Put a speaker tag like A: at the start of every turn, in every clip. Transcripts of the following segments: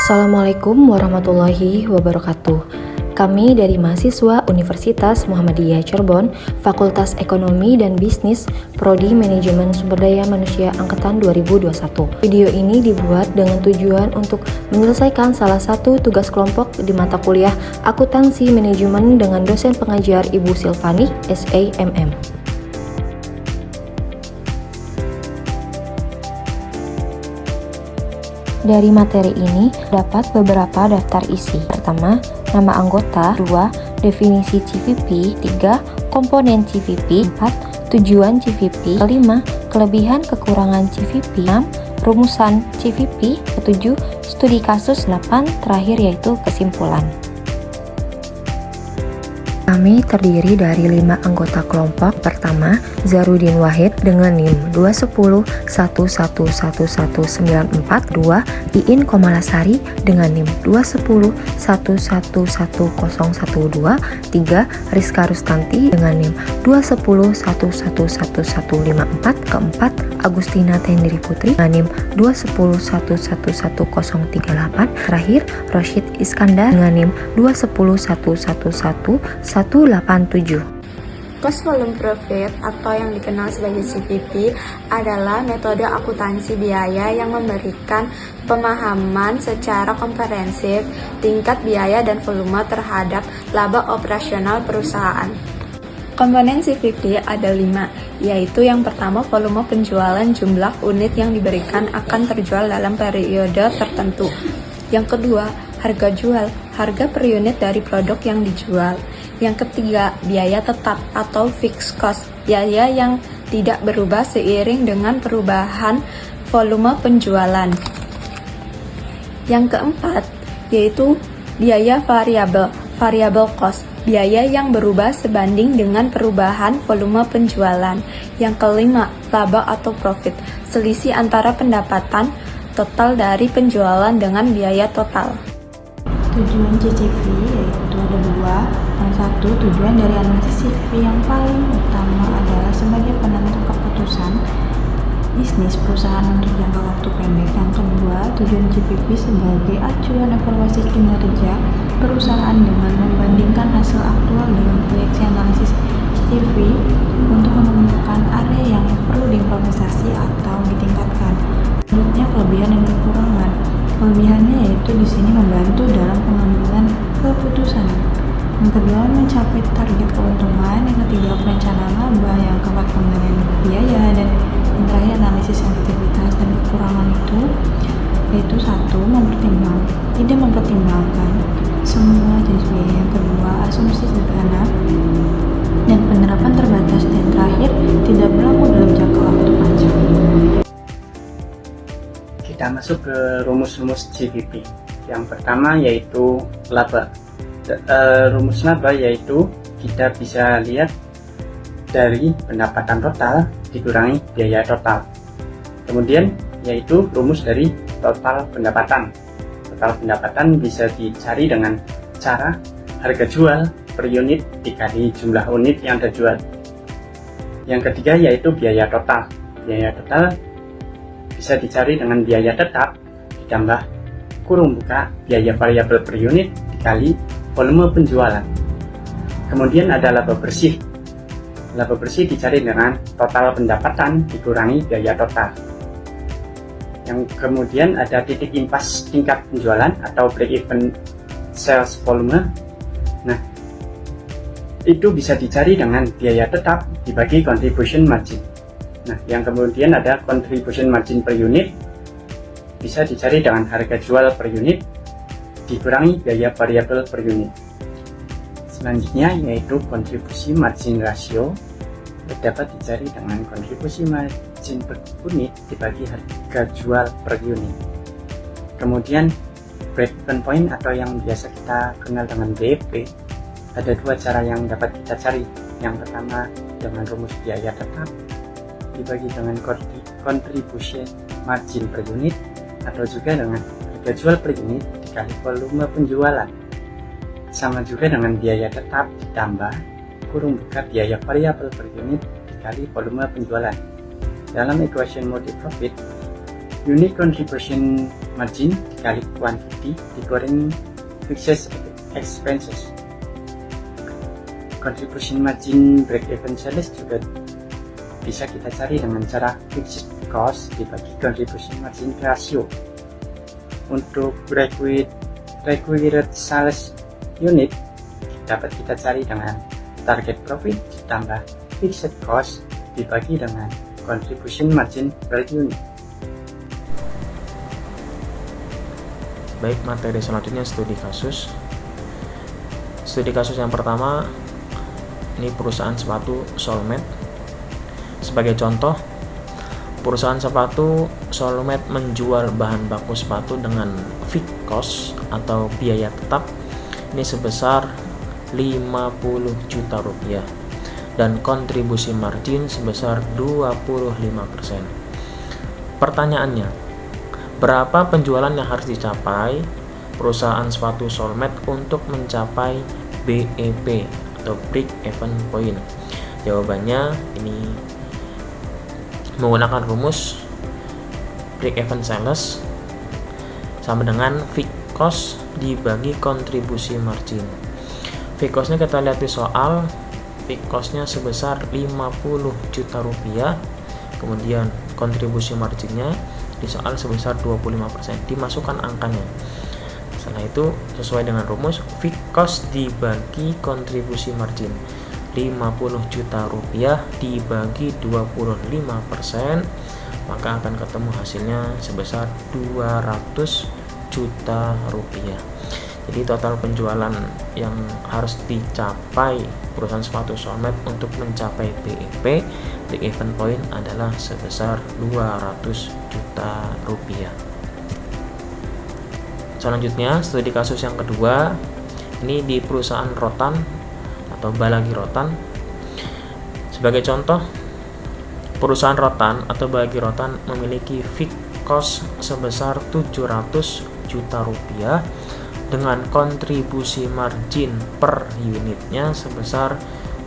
A: Assalamualaikum warahmatullahi wabarakatuh. Kami dari mahasiswa Universitas Muhammadiyah Cirebon, Fakultas Ekonomi dan Bisnis, Prodi Manajemen Sumber Daya Manusia Angkatan 2021. Video ini dibuat dengan tujuan untuk menyelesaikan salah satu tugas kelompok di mata kuliah Akuntansi Manajemen dengan dosen pengajar Ibu Silvani, SAMM. Dari materi ini dapat beberapa daftar isi. Pertama, nama anggota. 2, definisi CVP. 3, komponen CVP. 4, tujuan CVP. 5, kelebihan kekurangan CVP. 6, rumusan CVP. 7, studi kasus. 8, terakhir yaitu kesimpulan. Kami terdiri dari 5 anggota kelompok. Pertama, Zarudin Wahid dengan NIM 210111194. 2, Iin Komalasari dengan NIM 210111012. 3, Rizka Rustanti dengan NIM 210111154. Keempat, Agustina Tendri Putri dengan NIM 210111038. Terakhir, Roshid Iskandar dengan NIM 210111187.
B: Cost volume profit atau yang dikenal sebagai CVP adalah metode akuntansi biaya yang memberikan pemahaman secara komprehensif tingkat biaya dan volume terhadap laba operasional perusahaan. Komponen CVP ada 5, yaitu yang pertama volume penjualan jumlah unit yang diberikan akan terjual dalam periode tertentu. Yang kedua, harga jual, harga per unit dari produk yang dijual. Yang ketiga, biaya tetap atau fixed cost, biaya yang tidak berubah seiring dengan perubahan volume penjualan. Yang keempat, yaitu biaya variable cost, biaya yang berubah sebanding dengan perubahan volume penjualan. Yang kelima, laba atau profit, selisih antara pendapatan total dari penjualan dengan biaya total.
C: Tujuan CCV yaitu ada 2. Yang satu, tujuan dari analisis CCV yang paling utama adalah sebagai penentu keputusan bisnis perusahaan untuk jangka waktu pendek. Yang kedua, tujuan CCV sebagai acuan evaluasi kinerja perusahaan dengan membandingkan hasil aktual dengan proyeksi analisis CCV untuk menemukan area yang perlu diimplementasi atau ditingkatkan. Selanjutnya, kelebihan dan kekurangan. Kelebihannya yaitu di sini membantu dalam pengambilan keputusan. Yang kedua, mencapai target keuntungan. Yang ketiga, perencanaan laba. Yang keempat, pengendalian biaya. Dan yang terakhir, analisis sensitivitas. Dan kekurangan itu yaitu 1, tidak mempertimbangkan semua jenis biaya. Yang kedua, asumsi sederhana dan penerapan terbatas. Dan terakhir, tidak berlaku dalam jangka waktu panjang.
D: Kita masuk ke rumus-rumus CVP. Yang pertama yaitu laba. Rumus laba yaitu kita bisa lihat dari pendapatan total dikurangi biaya total. Kemudian yaitu rumus dari total pendapatan. Total pendapatan bisa dicari dengan cara harga jual per unit dikali jumlah unit yang terjual. Yang ketiga yaitu biaya total. Biaya total bisa dicari dengan biaya tetap ditambah kurung buka biaya variabel per unit dikali volume penjualan. Kemudian ada laba bersih. Laba bersih dicari dengan total pendapatan dikurangi biaya total. Yang kemudian ada titik impas tingkat penjualan atau break even sales volume. Nah, itu bisa dicari dengan biaya tetap dibagi contribution margin. Nah, yang kemudian ada contribution margin per unit bisa dicari dengan harga jual per unit dikurangi biaya variabel per unit. Selanjutnya yaitu kontribusi margin ratio dapat dicari dengan kontribusi margin per unit dibagi harga jual per unit. Kemudian break even point atau yang biasa kita kenal dengan BEP, ada 2 cara yang dapat kita cari. Yang pertama dengan rumus biaya tetap dibagi dengan contribution margin per unit atau juga dengan harga jual per unit dikali volume penjualan. Sama juga dengan biaya tetap ditambah kurung buka biaya variabel per unit dikali volume penjualan. Dalam equation mode profit, unit contribution margin dikali quantity dikurangi fixed expenses. Contribution margin break-even sales juga bisa kita cari dengan cara fixed cost dibagi contribution margin ratio. Untuk required sales unit dapat kita cari dengan target profit ditambah fixed cost dibagi dengan contribution margin per unit.
E: Baik, materi selanjutnya studi kasus. Studi kasus yang pertama ini perusahaan sepatu Soulmate. Sebagai contoh, perusahaan sepatu Soulmate menjual bahan baku sepatu dengan fixed cost atau biaya tetap ini sebesar 50 juta rupiah dan kontribusi margin sebesar 25%. Pertanyaannya, berapa penjualan yang harus dicapai perusahaan sepatu Soulmate untuk mencapai BEP atau break even point? Jawabannya ini menggunakan rumus break even sales sama dengan fixed cost dibagi kontribusi margin. Fixed cost-nya kita lihat di soal, fixed cost-nya sebesar 50 juta rupiah, kemudian kontribusi marginnya di soal sebesar 25%, dimasukkan angkanya. Setelah itu sesuai dengan rumus fixed cost dibagi kontribusi margin, 50 juta rupiah dibagi 25%, maka akan ketemu hasilnya sebesar 200 juta rupiah. Jadi total penjualan yang harus dicapai perusahaan sepatu Soulmate untuk mencapai BEP break even point adalah sebesar 200 juta rupiah. Selanjutnya studi kasus yang kedua, ini di perusahaan Rotan atau Balagi Rotan. Sebagai contoh, perusahaan Rotan atau Balagi Rotan memiliki fixed cost sebesar 700 juta rupiah dengan kontribusi margin per unitnya sebesar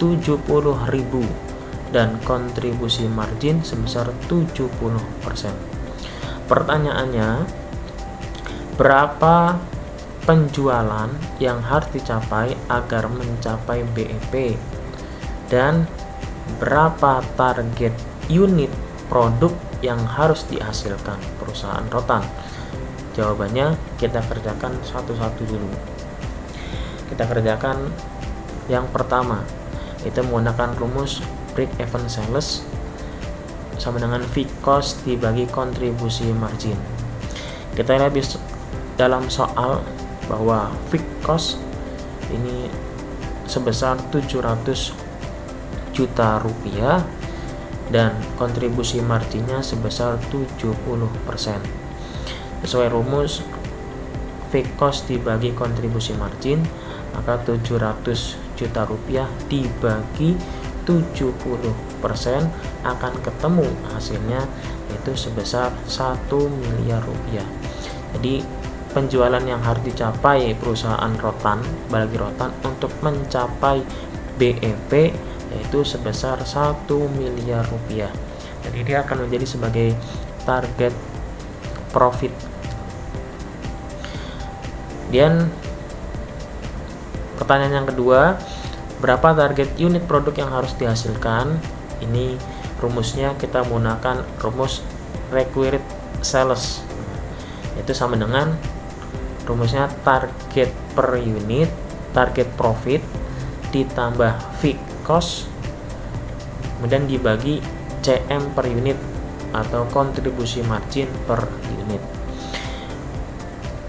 E: 70.000 dan kontribusi margin sebesar 70%. Pertanyaannya, berapa penjualan yang harus dicapai agar mencapai BEP dan berapa target unit produk yang harus dihasilkan perusahaan Rotan? Jawabannya kita kerjakan satu-satu dulu. Kita kerjakan yang pertama, itu menggunakan rumus break even sales sama dengan fixed cost dibagi kontribusi margin. Kita lihat di dalam soal bahwa fixed cost ini sebesar 700 juta rupiah dan kontribusi marginnya sebesar 70%. Sesuai rumus fixed cost dibagi kontribusi margin, maka 700 juta rupiah dibagi 70% akan ketemu hasilnya yaitu sebesar 1 miliar rupiah. Jadi penjualan yang harus dicapai perusahaan Rotan, Balagi Rotan untuk mencapai BEP yaitu sebesar 1 miliar rupiah. Jadi dia akan menjadi sebagai target profit. Dan pertanyaan yang kedua, berapa target unit produk yang harus dihasilkan? Ini rumusnya kita menggunakan rumus required sales, itu sama dengan rumusnya target per unit, target profit ditambah fixed cost kemudian dibagi CM per unit atau kontribusi margin per unit.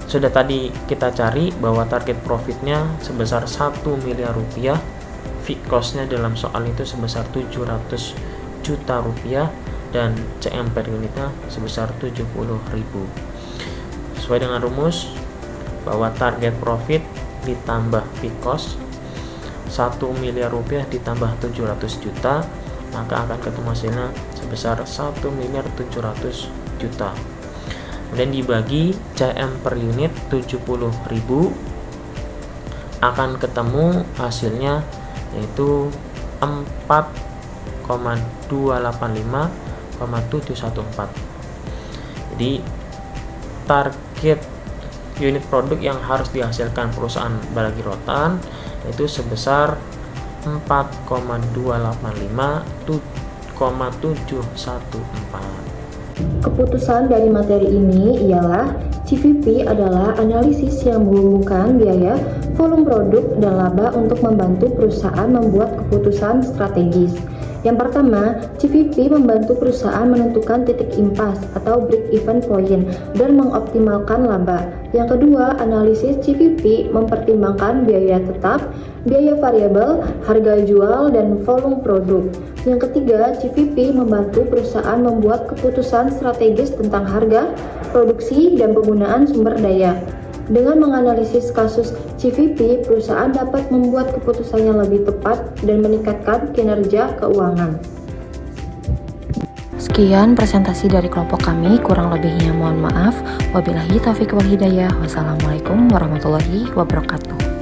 E: Sudah tadi kita cari bahwa target profitnya sebesar 1 miliar rupiah, fixed cost-nya dalam soal itu sebesar 700 juta rupiah dan CM per unitnya sebesar 70.000. Sesuai dengan rumus bahwa target profit ditambah fixed cost 1 miliar rupiah ditambah 700 juta, maka akan ketemu hasilnya sebesar 1 miliar 700 juta. Kemudian dibagi CM per unit 70.000, akan ketemu hasilnya yaitu 4,285,714. Jadi target unit produk yang harus dihasilkan perusahaan Balagi Rotan itu sebesar 4,285,714.
A: Keputusan dari materi ini ialah CVP adalah analisis yang menghubungkan biaya, volume produk, dan laba untuk membantu perusahaan membuat keputusan strategis. Yang pertama, CVP membantu perusahaan menentukan titik impas atau break-even point dan mengoptimalkan laba. Yang kedua, analisis CVP mempertimbangkan biaya tetap, biaya variabel, harga jual, dan volume produk. Yang ketiga, CVP membantu perusahaan membuat keputusan strategis tentang harga, produksi, dan penggunaan sumber daya. Dengan menganalisis kasus CVP, perusahaan dapat membuat keputusan yang lebih tepat dan meningkatkan kinerja keuangan.
F: Sekian presentasi dari kelompok kami, kurang lebihnya mohon maaf. Wabillahi taufiq wal hidayah. Wassalamualaikum warahmatullahi wabarakatuh.